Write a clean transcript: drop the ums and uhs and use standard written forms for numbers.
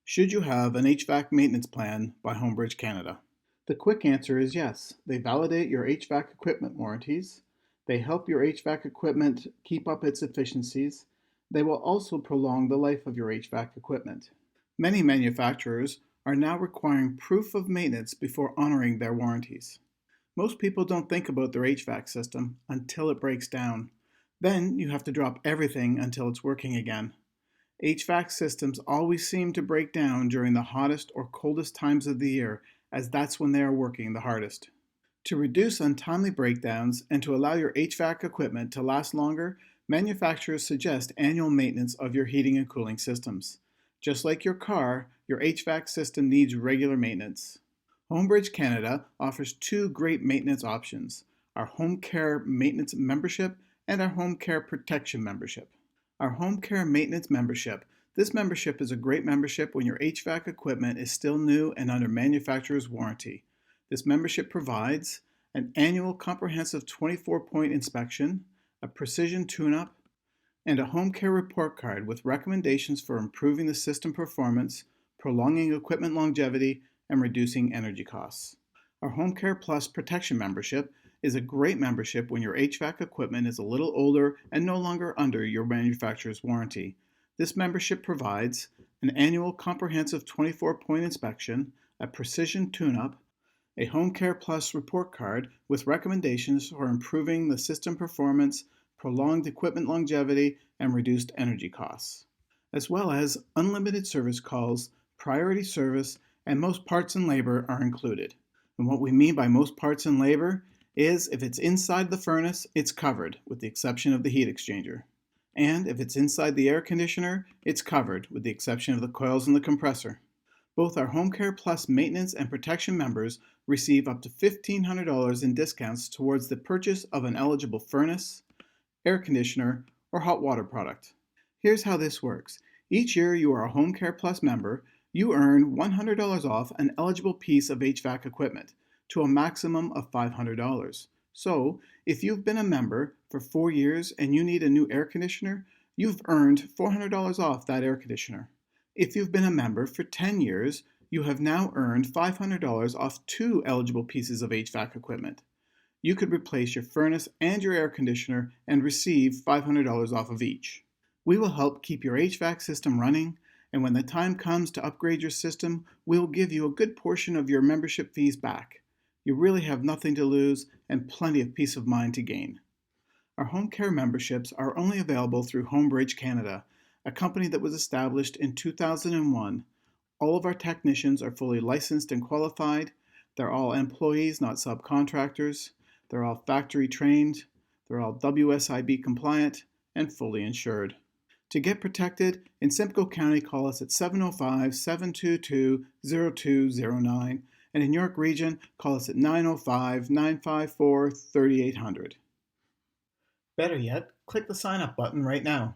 Should you have an HVAC maintenance plan by Homebridge Canada? The quick answer is yes. They validate your HVAC equipment warranties. They help your HVAC equipment keep up its efficiencies. They will also prolong the life of your HVAC equipment. Many manufacturers are now requiring proof of maintenance before honoring their warranties. Most people don't think about their HVAC system until it breaks down. Then you have to drop everything until it's working again. HVAC systems always seem to break down during the hottest or coldest times of the year, as that's when they are working the hardest. To reduce untimely breakdowns and to allow your HVAC equipment to last longer, manufacturers suggest annual maintenance of your heating and cooling systems. Just like your car, your HVAC system needs regular maintenance. Homebridge Canada offers two great maintenance options: our Home Care Maintenance Membership and our Home Care Protection Membership. Our Home Care Maintenance Membership. This membership is a great membership when your HVAC equipment is still new and under manufacturer's warranty. This membership provides an annual comprehensive 24-point inspection, a precision tune-up, and a home care report card with recommendations for improving the system performance, prolonging equipment longevity, and reducing energy costs. Our Home Care Plus Protection Membership is a great membership when your HVAC equipment is a little older and no longer under your manufacturer's warranty. This membership provides an annual comprehensive 24-point inspection, a precision tune-up, a Home Care Plus report card with recommendations for improving the system performance, prolonged equipment longevity, and reduced energy costs, as well as unlimited service calls, priority service, and most parts and labor are included. And what we mean by most parts and labor is if it's inside the furnace, it's covered, with the exception of the heat exchanger. And if it's inside the air conditioner, it's covered, with the exception of the coils and the compressor. Both our Home Care Plus maintenance and protection members receive up to $1,500 in discounts towards the purchase of an eligible furnace, air conditioner, or hot water product. Here's how this works. Each year you are a Home Care Plus member, you earn $100 off an eligible piece of HVAC equipment, to a maximum of $500. So, if you've been a member for 4 years and you need a new air conditioner, you've earned $400 off that air conditioner. If you've been a member for 10 years, you have now earned $500 off 2 eligible pieces of HVAC equipment. You could replace your furnace and your air conditioner and receive $500 off of each. We will help keep your HVAC system running, and when the time comes to upgrade your system, we'll give you a good portion of your membership fees back. You really have nothing to lose and plenty of peace of mind to gain. Our home care memberships are only available through Homebridge Canada, a company that was established in 2001. All of our technicians are fully licensed and qualified. They're all employees, not subcontractors. They're all factory trained. They're all WSIB compliant and fully insured. To get protected, in Simcoe County, call us at 705-722-0209, and in York Region, call us at 905-954-3800. Better yet, click the sign up button right now.